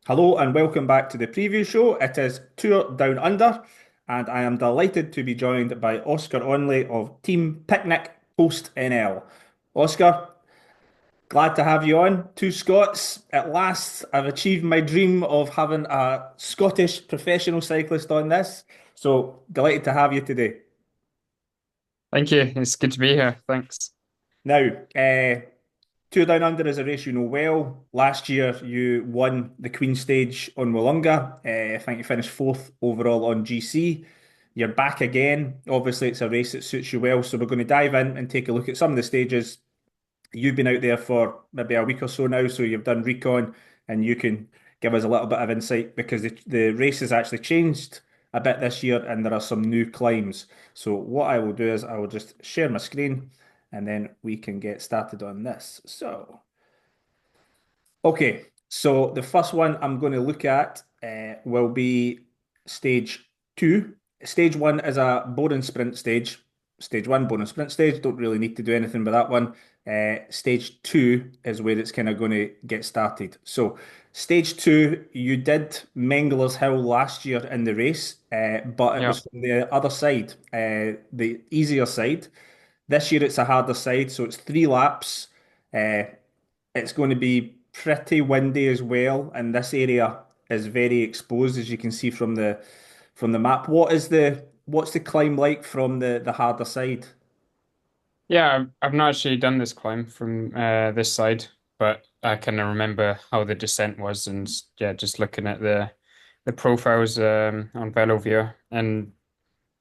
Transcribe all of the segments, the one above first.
Hello and welcome back to the preview show. It is Tour Down Under, and I am delighted to be joined by Oscar Onley of Team Picnic Post NL. Oscar, glad to have you on. Two Scots. At last, I've achieved my dream of having a Scottish professional cyclist on this. So delighted to have you today. Thank you. It's good to be here. Thanks. Now, Tour Down Under is a race you know well. Last year, you won the Queen Stage on Willunga. I think you finished fourth overall on GC. You're back again. Obviously, it's a race that suits you well. So we're going to dive in and take a look at some of the stages. You've been out there for maybe a week or so now, so you've done recon, and you can give us a little bit of insight because the race has actually changed a bit this year, and there are some new climbs. So what I will do is I will just share my screen, and then we can get started on this. Okay, so the first one I'm going to look at will be stage two. Stage one is a boring sprint stage. Stage one, boring sprint stage. Don't really need to do anything with that one. Stage two is where it's kind of going to get started. So, stage two, you did Mengler's Hill last year in the race, but it Yeah. was from the other side, the easier side. This year it's a harder side, so it's 3 laps. Uh, it's going to be pretty windy as well, and this area is very exposed, as you can see from the map. What's the climb like from the harder side? Yeah, I've not actually done this climb from this side, but I kind of remember how the descent was and yeah, just looking at the profiles on VeloViewer. And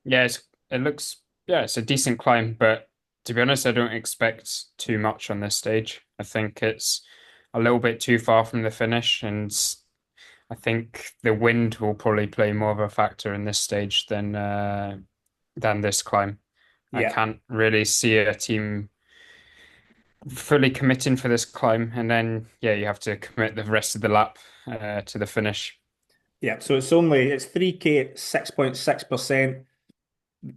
yeah, it looks yeah, it's a decent climb, but to be honest, I don't expect too much on this stage. I think it's a little bit too far from the finish, and I think the wind will probably play more of a factor in this stage than this climb. I Yeah. can't really see a team fully committing for this climb, and then yeah, you have to commit the rest of the lap to the finish. Yeah, so it's 3K at 6.6%.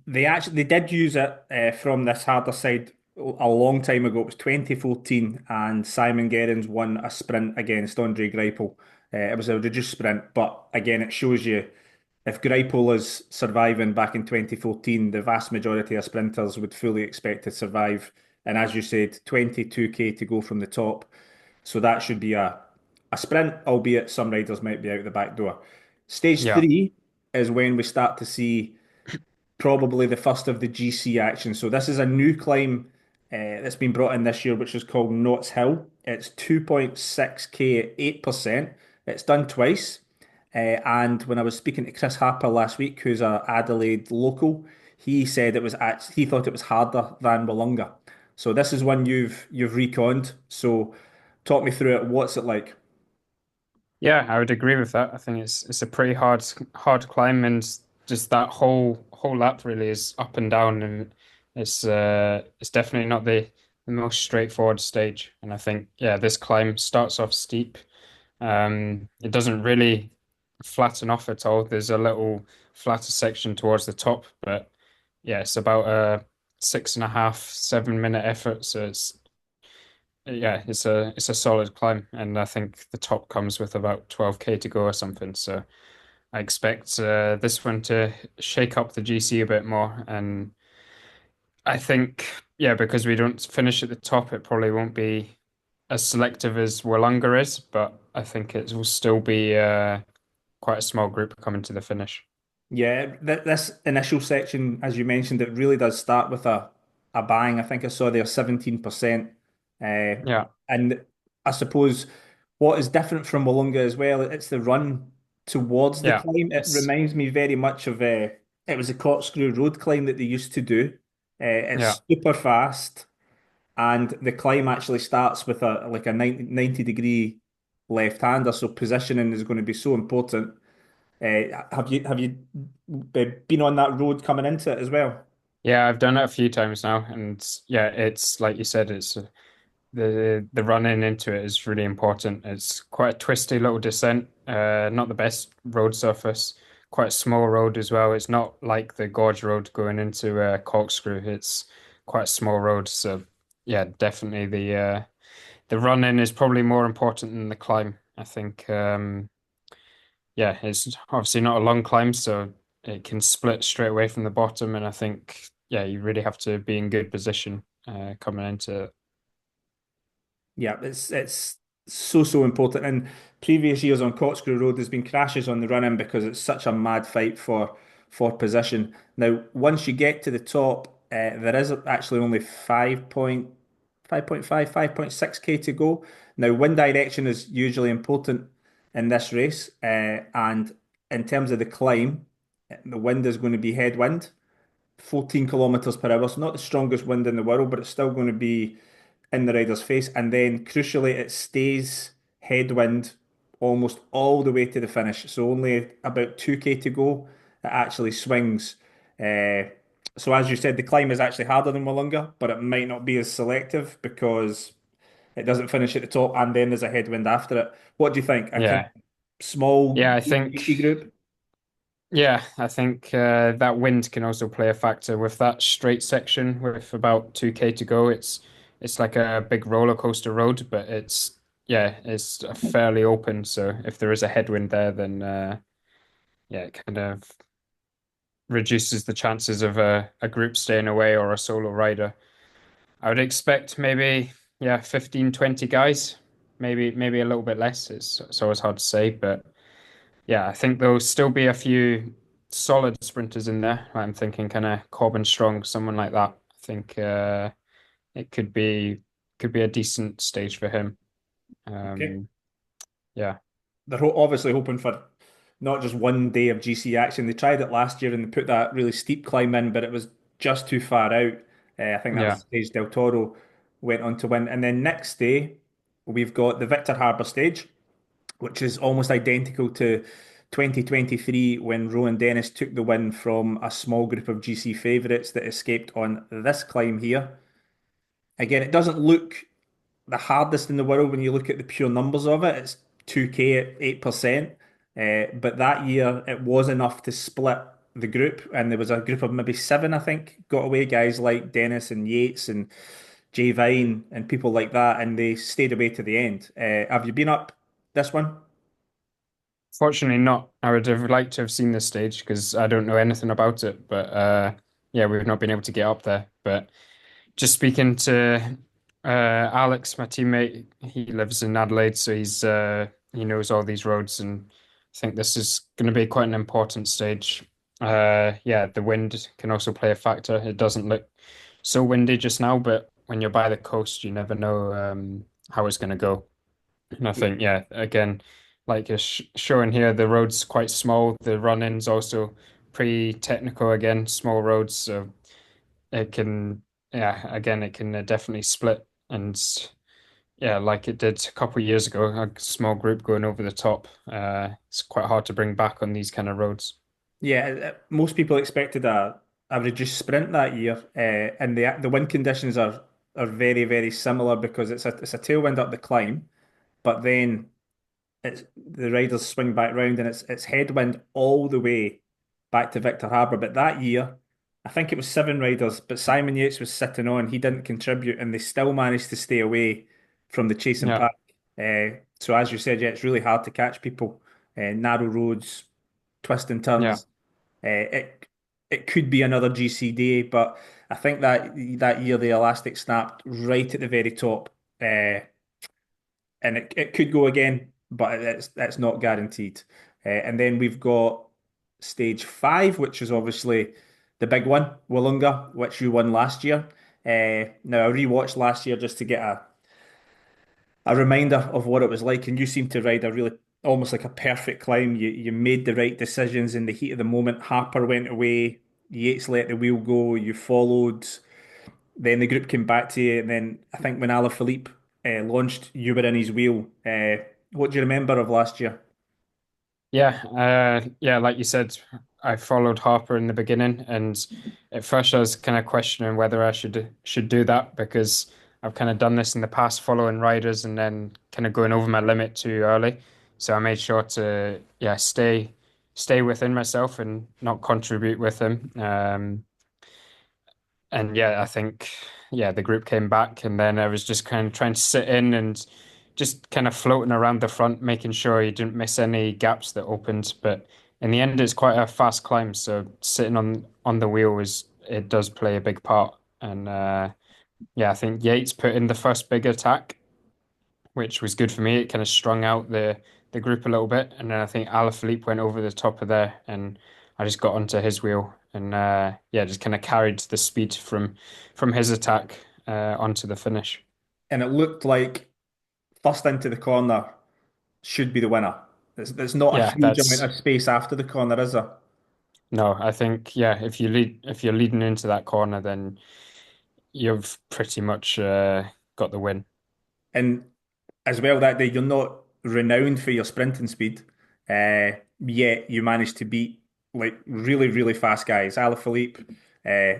They did use it from this harder side a long time ago. It was 2014, and Simon Gerrans won a sprint against Andre Greipel. It was a reduced sprint, but again, it shows you if Greipel is surviving back in 2014, the vast majority of sprinters would fully expect to survive. And as you said, 22K to go from the top. So that should be a sprint, albeit some riders might be out the back door. Stage Yeah, three is when we start to see probably the first of the GC action. So this is a new climb that's been brought in this year, which is called Knott's Hill. It's 2.6K at 8%. It's done twice. And when I was speaking to Chris Harper last week, who's a Adelaide local, he said he thought it was harder than Willunga. So this is one you've reconned. So talk me through it. What's it like? yeah, I would agree with that. I think it's a pretty hard climb, and just that whole lap really is up and down, and it's definitely not the most straightforward stage. And I think yeah, this climb starts off steep. It doesn't really flatten off at all. There's a little flatter section towards the top, but yeah, it's about a 6.5, 7 minute effort. So it's yeah, it's a solid climb, and I think the top comes with about 12K to go or something. So I expect this one to shake up the GC a bit more, and I think yeah, because we don't finish at the top, it probably won't be as selective as Willunga is, but I think it will still be quite a small group coming to the finish. Yeah, this initial section, as you mentioned, it really does start with a bang. I think I saw there 17%. Uh, Yeah, and I suppose what is different from Willunga as well, it's the run towards the yeah, climb. It it's reminds me very much of it was a corkscrew road climb that they used to do. yeah, It's super fast, and the climb actually starts with a like a 90 degree left-hander, so positioning is going to be so important. Have you been on that road coming into it as well? yeah. I've done it a few times now, and yeah, it's like you said, it's the running into it is really important. It's quite a twisty little descent, not the best road surface, quite a small road as well. It's not like the gorge road going into Corkscrew. It's quite a small road, so yeah, definitely the run in is probably more important than the climb. I think. yeah, it's obviously not a long climb, so it can split straight away from the bottom. And I think, yeah, you really have to be in good position coming into it. Yeah, it's so important. In previous years on Corkscrew Road, there's been crashes on the run in because it's such a mad fight for position. Now, once you get to the top, there is actually only 5.6K to go. Now, wind direction is usually important in this race, and in terms of the climb, the wind is going to be headwind, 14 kilometers per hour. So not the strongest wind in the world, but it's still going to be in the rider's face. And then crucially, it stays headwind almost all the way to the finish. So only about 2K to go. It actually swings. Uh, so as you said, the climb is actually harder than Willunga, but it might not be as selective because it doesn't finish at the top and then there's a headwind after it. What do you think? A kind Yeah. of small Yeah, I GC think group? that wind can also play a factor with that straight section with about 2K to go. It's like a big roller coaster road, but it's fairly open. So if there is a headwind there, then yeah, it kind of reduces the chances of a group staying away or a solo rider. I would expect maybe 15, 20 guys, maybe a little bit less. It's always hard to say, but yeah, I think there'll still be a few solid sprinters in there. I'm thinking kind of Corbin Strong, someone like that. I think it could be a decent stage for him. Okay. Um, yeah, They're obviously hoping for not just one day of GC action. They tried it last year and they put that really steep climb in, but it was just too far out. I think that was yeah. the stage Del Toro went on to win. And then next day, we've got the Victor Harbour stage, which is almost identical to 2023 when Rowan Dennis took the win from a small group of GC favourites that escaped on this climb here. Again, it doesn't look the hardest in the world when you look at the pure numbers of it. It's 2K at 8%. But that year it was enough to split the group, and there was a group of maybe seven, I think, got away, guys like Dennis and Yates and Jay Vine and people like that, and they stayed away to the end. Have you been up this one? Fortunately not. I would have liked to have seen this stage because I don't know anything about it. But yeah, we've not been able to get up there. But just speaking to Alex, my teammate, he lives in Adelaide, so he knows all these roads, and I think this is going to be quite an important stage. Yeah, the wind can also play a factor. It doesn't look so windy just now, but when you're by the coast, you never know how it's going to go. And I Yeah. think, yeah, again, like you're showing here, the road's quite small. The run-in's also pretty technical again, small roads, so it can, yeah, again, it can definitely split. And yeah, like it did a couple of years ago, a small group going over the top. It's quite hard to bring back on these kind of roads. Yeah, most people expected a reduced sprint that year, and the wind conditions are very similar because it's a tailwind up the climb, but then it's the riders swing back round and it's headwind all the way back to Victor Harbour. But that year, I think it was seven riders, but Simon Yates was sitting on. He didn't contribute, and they still managed to stay away from the chasing Yeah, pack. So as you said, yeah, it's really hard to catch people. Narrow roads, twists and yeah. turns. It could be another GC day, but I think that year the elastic snapped right at the very top. And it could go again, but it's not guaranteed. And then we've got stage five, which is obviously the big one, Willunga, which you won last year. Now I rewatched last year just to get a reminder of what it was like, and you seem to ride a really almost like a perfect climb. You made the right decisions in the heat of the moment. Harper went away, Yates let the wheel go, you followed. Then the group came back to you, and then I think when Alaphilippe launched, you were in his wheel. What do you remember of last year? Yeah, like you said, I followed Harper in the beginning, and at first I was kind of questioning whether I should do that because I've kind of done this in the past, following riders and then kind of going over my limit too early. So I made sure to stay within myself and not contribute with him. And yeah, I think the group came back, and then I was just kind of trying to sit in and just kind of floating around the front, making sure you didn't miss any gaps that opened. But in the end, it's quite a fast climb, so sitting on the wheel is it does play a big part. And yeah, I think Yates put in the first big attack, which was good for me. It kind of strung out the group a little bit, and then I think Alaphilippe went over the top of there, and I just got onto his wheel, and yeah, just kind of carried the speed from his attack onto the finish. And it looked like first into the corner should be the winner. There's not a Yeah, huge amount that's of space after the corner, is there? no, I think yeah, if you're leading into that corner, then you've pretty much got the win. And as well that day, you're not renowned for your sprinting speed, yet you managed to beat like really, really fast guys. Alaphilippe,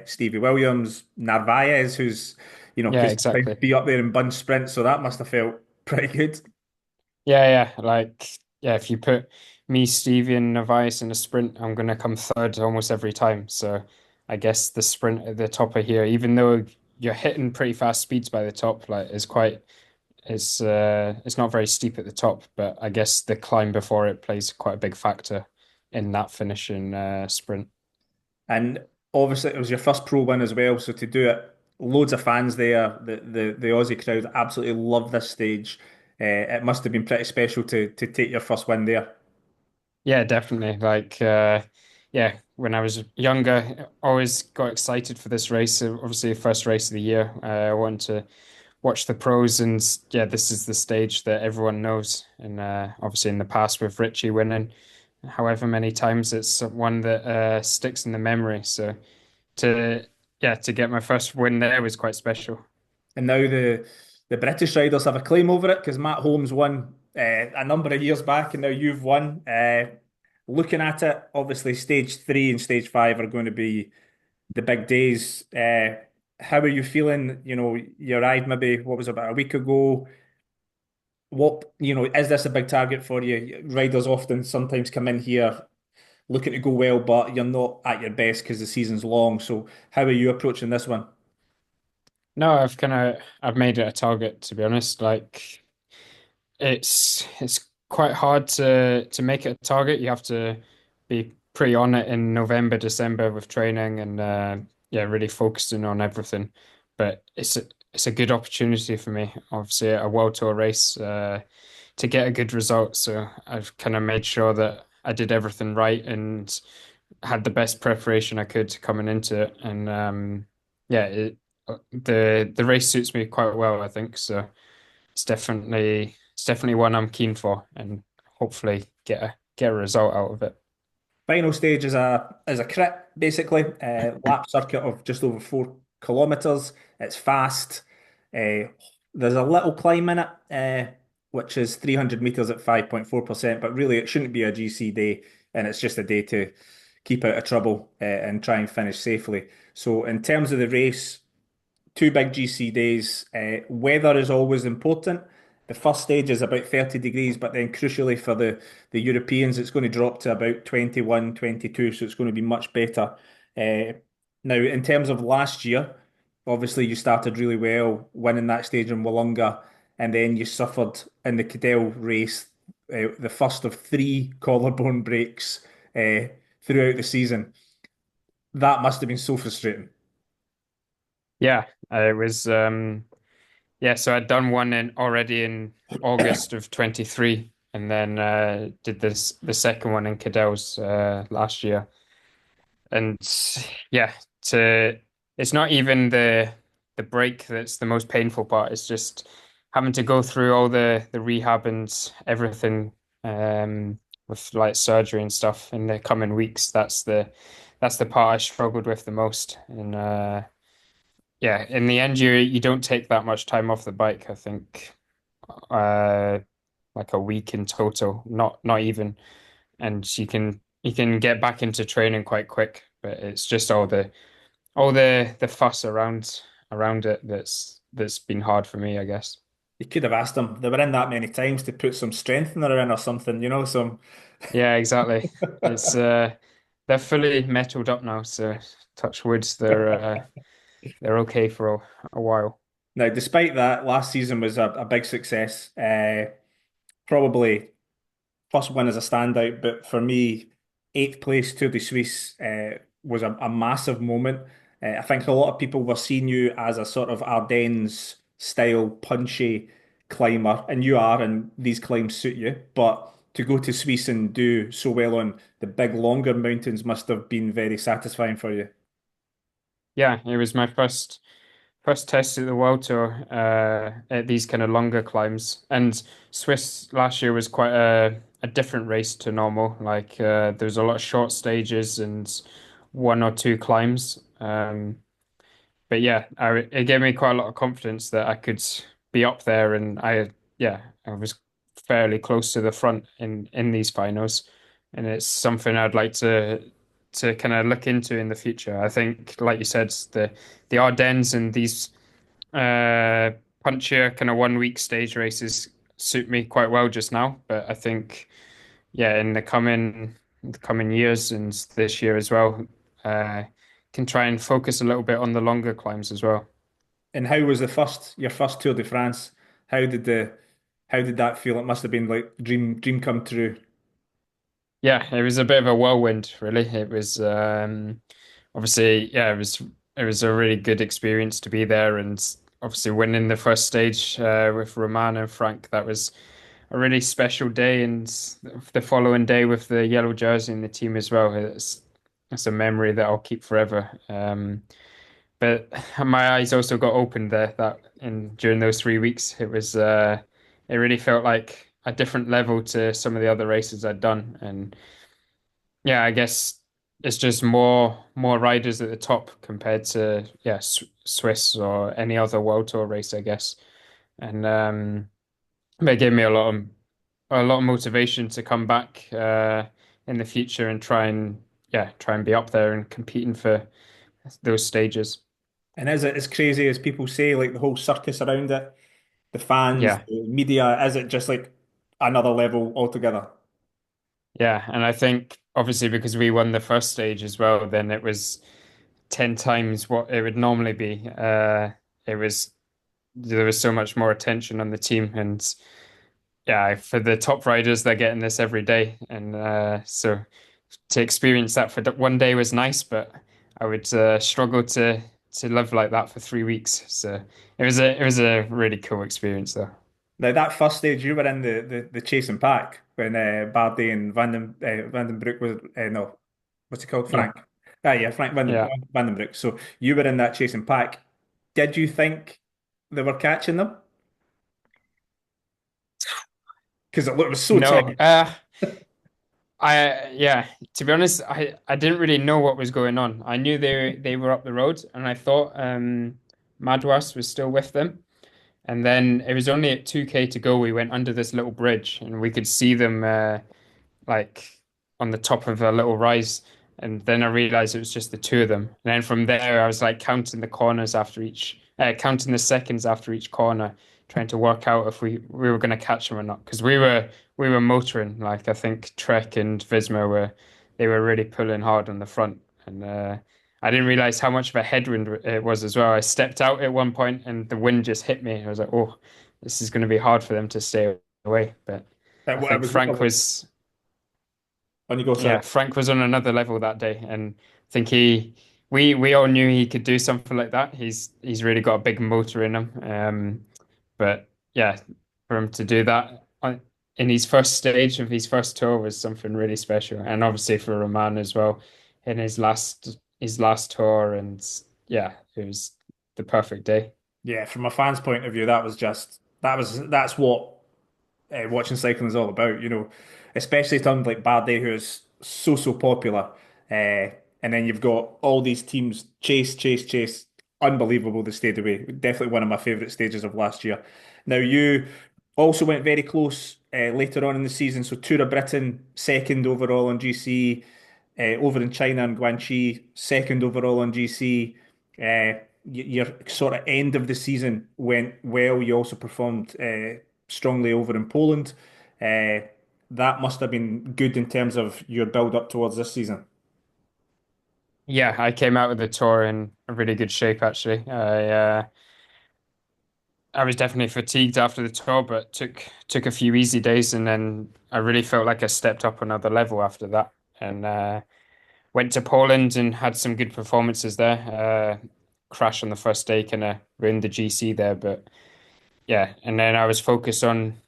Stevie Williams, Narvaez, who's, Yeah, can sometimes exactly. be up there in bunch sprints, so that must have felt pretty good. Yeah, yeah. Like, yeah, if you put me, Stevie, and Novice in a sprint, I'm gonna come third almost every time. So I guess the sprint at the top of here, even though you're hitting pretty fast speeds by the top, like is quite it's not very steep at the top, but I guess the climb before it plays quite a big factor in that finishing sprint. And obviously, it was your first pro win as well, so to do it, loads of fans there. The Aussie crowd absolutely love this stage. It must have been pretty special to take your first win there. Yeah, definitely. Like, yeah, when I was younger, I always got excited for this race. Obviously, the first race of the year. I wanted to watch the pros, and yeah, this is the stage that everyone knows. And obviously, in the past with Richie winning, however many times, it's one that sticks in the memory. So to yeah, to get my first win there was quite special. And now the British riders have a claim over it because Matt Holmes won a number of years back, and now you've won. Looking at it, obviously stage three and stage five are going to be the big days. How are you feeling? You arrived maybe what was it, about a week ago. Is this a big target for you? Riders often sometimes come in here looking to go well, but you're not at your best because the season's long. So how are you approaching this one? No, I've made it a target to be honest. Like it's quite hard to make it a target. You have to be pretty on it in November, December with training and yeah, really focusing on everything. But it's a good opportunity for me. Obviously, a World Tour race to get a good result. So I've kind of made sure that I did everything right and had the best preparation I could coming into it. And yeah, the race suits me quite well, I think. So it's definitely one I'm keen for, and hopefully get a result out of it. Final stage is a crit, basically. Lap circuit of just over 4 kilometers. It's fast. There's a little climb in it, which is 300 meters at 5.4%, but really it shouldn't be a GC day, and it's just a day to keep out of trouble and try and finish safely. So in terms of the race, 2 big GC days. Weather is always important. The first stage is about 30 degrees, but then crucially for the Europeans, it's going to drop to about 21, 22, so it's going to be much better. Uh, Now, in terms of last year, obviously you started really well, winning that stage in Willunga, and then you suffered in the Cadell race, the first of 3 collarbone breaks throughout the season. That must have been so frustrating. Yeah, it was yeah. So I'd done one in already in August of 23, and then did the second one in Cadell's last year. And yeah, to it's not even the break that's the most painful part. It's just having to go through all the rehab and everything with like surgery and stuff in the coming weeks. That's the part I struggled with the most. And yeah, in the end, you don't take that much time off the bike. I think uh like a week in total, not even, and you can get back into training quite quick. But it's just all the fuss around it that's been hard for me, I guess. You could have asked them. They were in that many times to put some strengthener in or something, some. Yeah, exactly. It's they're fully metalled up now, so touch wood, they're okay for a while. Now, despite that, last season was a big success. Probably first win as a standout, but for me, eighth place Tour de Suisse was a massive moment. I think a lot of people were seeing you as a sort of Ardennes style punchy climber, and you are, and these climbs suit you. But to go to Swiss and do so well on the big, longer mountains must have been very satisfying for you. Yeah, it was my first test at the World Tour at these kind of longer climbs. And Swiss last year was quite a different race to normal. Like there was a lot of short stages and one or two climbs. But yeah, it gave me quite a lot of confidence that I could be up there, and yeah, I was fairly close to the front in these finals, and it's something I'd like to kind of look into in the future. I think, like you said, the Ardennes and these uh punchier kind of 1 week stage races suit me quite well just now, but I think yeah, in the coming years and this year as well, uh, can try and focus a little bit on the longer climbs as well. And how was your first Tour de France? How did the how did that feel? It must have been like dream come true. Yeah, it was a bit of a whirlwind, really. It was obviously, yeah, it was a really good experience to be there, and obviously winning the first stage with Roman and Frank, that was a really special day, and the following day with the yellow jersey in the team as well. It's a memory that I'll keep forever. But my eyes also got opened there that in during those 3 weeks. It really felt like a different level to some of the other races I'd done. And yeah, I guess it's just more riders at the top compared to yeah, Swiss or any other World Tour race, I guess. And they gave me a lot of motivation to come back in the future and try and be up there and competing for those stages. And is it as crazy as people say, like the whole circus around it, the fans, Yeah. the media, is it just like another level altogether? Yeah, and I think obviously because we won the first stage as well, then it was 10 times what it would normally be. It was there was so much more attention on the team, and yeah, for the top riders, they're getting this every day, and so to experience that for 1 day was nice, but I would struggle to live like that for 3 weeks. So it was a really cool experience though. Now that first stage, you were in the chasing pack when Bardet and Vandenbroek was no, what's he called? Yeah, Frank. Ah, yeah, Frank yeah. Vandenbroek. So you were in that chasing pack. Did you think they were catching them? Because it was so No, tight. yeah, to be honest, I didn't really know what was going on. I knew they were up the road, and I thought Madouas was still with them. And then it was only at 2K to go. We went under this little bridge, and we could see them like on the top of a little rise. And then I realized it was just the two of them. And then from there, I was like counting the corners after counting the seconds after each corner, trying to work out if we were going to catch them or not. Because we were motoring. Like I think Trek and Visma they were really pulling hard on the front. And I didn't realize how much of a headwind it was as well. I stepped out at one point, and the wind just hit me. I was like, oh, this is going to be hard for them to stay away. But I It think was, it was on you go, sorry. Yeah, Frank was on another level that day, and I think we all knew he could do something like that. He's really got a big motor in him. But yeah, for him to do that in his first stage of his first tour was something really special, and obviously for Roman as well in his last tour, and yeah, it was the perfect day. Yeah, from a fan's point of view, that's what watching cycling is all about, especially something like Bardet, who is so popular. And then you've got all these teams chase. Unbelievable they stayed away. Definitely one of my favourite stages of last year. Now, you also went very close later on in the season. So, Tour of Britain, second overall on GC, over in China and Guangxi, second overall on GC. Your sort of end of the season went well. You also performed strongly over in Poland. Uh, that must have been good in terms of your build up towards this season. Yeah, I came out of the tour in a really good shape actually. I was definitely fatigued after the tour, but took a few easy days, and then I really felt like I stepped up another level after that, and went to Poland and had some good performances there. Crash on the first day, kind of ruined the GC there, but yeah, and then I was focused on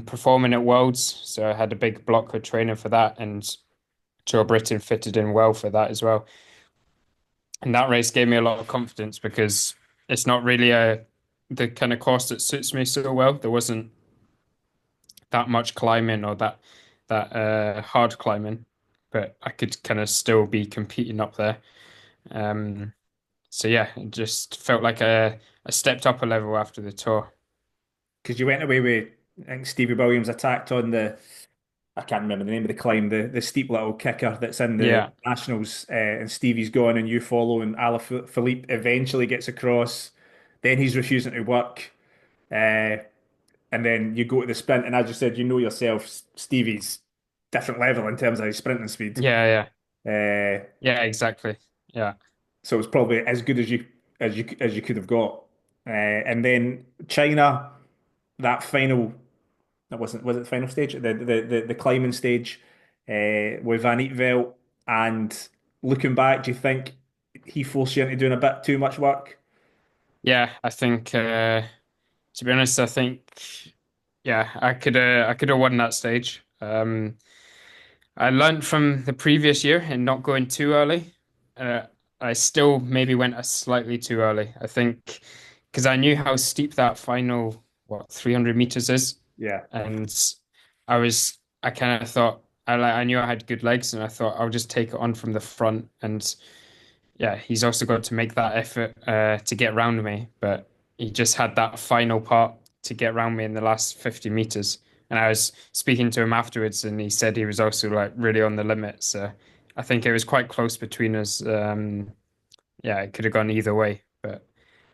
performing at Worlds, so I had a big block of training for that, and Tour Britain fitted in well for that as well. And that race gave me a lot of confidence because it's not really the kind of course that suits me so well. There wasn't that much climbing or that hard climbing, but I could kind of still be competing up there. Um, so yeah, it just felt like I stepped up a level after the tour. Because you went away with, I think Stevie Williams attacked on the, I can't remember the name of the climb, the steep little kicker that's in the Yeah, Nationals, and Stevie's gone and you follow, and Philippe eventually gets across. Then he's refusing to work, uh, and then you go to the sprint, and as you said, you know yourself, Stevie's different level in terms of his sprinting speed. yeah, yeah, Uh, yeah, exactly. Yeah, so it was probably as good as you could have got. And then China, that final. That wasn't was it the final stage? The climbing stage with Van Eetvelt. And looking back, do you think he forced you into doing a bit too much work? yeah. I think to be honest, I think yeah, I could have won that stage. I learned from the previous year and not going too early. Uh, I still maybe went a slightly too early. I think because I knew how steep that final, what, 300 meters is. Yeah. And I kind of thought, I knew I had good legs and I thought I'll just take it on from the front. And yeah, he's also got to make that effort to get round me. But he just had that final part to get round me in the last 50 meters. And I was speaking to him afterwards, and he said he was also like really on the limit. So I think it was quite close between us. Yeah, it could have gone either way. But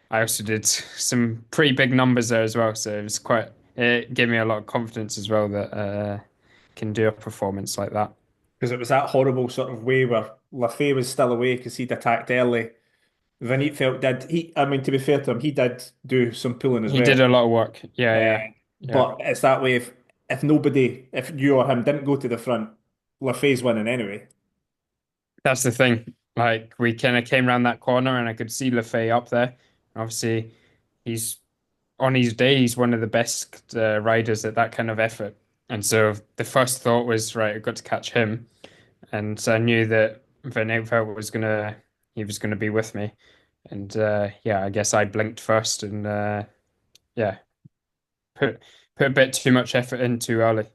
I also did some pretty big numbers there as well. So it gave me a lot of confidence as well that can do a performance like that. Because it was that horrible sort of way where Lafay was still away because he'd attacked early. Van Eetvelt did I mean, to be fair to him, he did do some pulling as He well. did a lot of work. Yeah, yeah, Uh, yeah. but it's that way if you or him didn't go to the front, Lafay's winning anyway. That's the thing. Like we kind of came around that corner and I could see LaFay up there. Obviously, he's on his day, he's one of the best riders at that kind of effort. And so the first thought was, right, I've got to catch him. And so I knew that Van Aert he was gonna be with me. And yeah, I guess I blinked first and yeah, put put a bit too much effort in too early.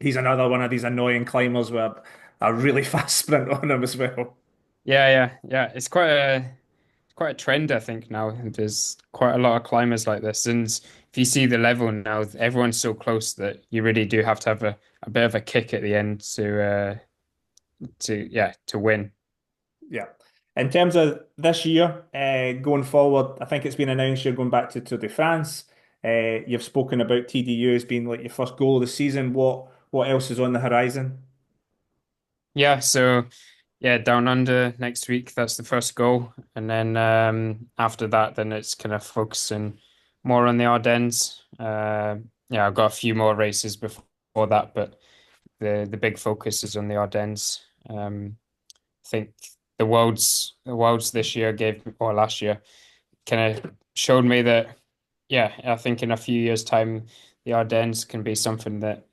He's another one of these annoying climbers with a really fast sprint on him as well. Yeah, yeah, yeah. It's quite a trend, I think, now. There's quite a lot of climbers like this. And if you see the level now, everyone's so close that you really do have to have a bit of a kick at the end to win. Yeah. In terms of this year, going forward, I think it's been announced you're going back to Tour de France. You've spoken about TDU as being like your first goal of the season. What else is on the horizon? Yeah, so yeah, down under next week, that's the first goal. And then after that, then it's kind of focusing more on the Ardennes. Yeah, I've got a few more races before that, but the big focus is on the Ardennes. I think the worlds this year or last year kind of showed me that yeah, I think in a few years' time the Ardennes can be something that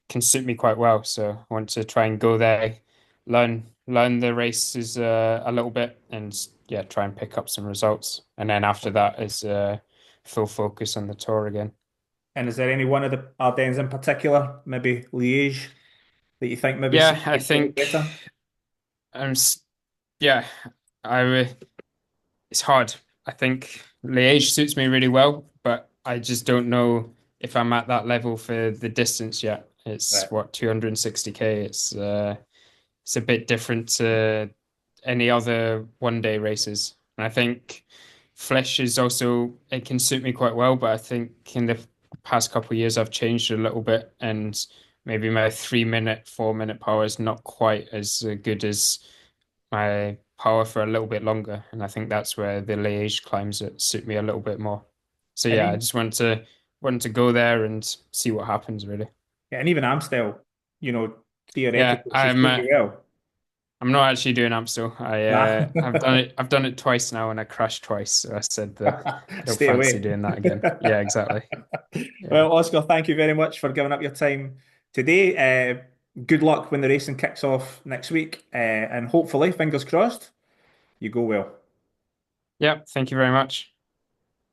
can suit me quite well. So I want to try and go there, learn the races a little bit, and yeah, try and pick up some results. And then after that is full focus on the tour again. And is there any one of the Ardennes in particular, maybe Liège, that you think maybe Yeah, suits I you slightly think better? I'm. Yeah, I. It's hard. I think Liège suits me really well, but I just don't know if I'm at that level for the distance yet. It's Right. what 260k. It's a bit different to any other one day races. And I think Flesh is also it can suit me quite well, but I think in the past couple of years I've changed a little bit and maybe my 3 minute, 4 minute power is not quite as good as my power for a little bit longer. And I think that's where the Liège climbs that suit me a little bit more. So And yeah, I even, just wanted to go there and see what happens really. yeah, and even Amstel, you know, Yeah, theoretically should suit you well. I'm not actually doing Amstel. Nah. I've done it twice now and I crashed twice. So I said that I don't Stay fancy away. doing that again. Yeah, exactly. Yeah. Well, Oscar, thank you very much for giving up your time today. Good luck when the racing kicks off next week, and hopefully, fingers crossed, you go well. Yeah, thank you very much.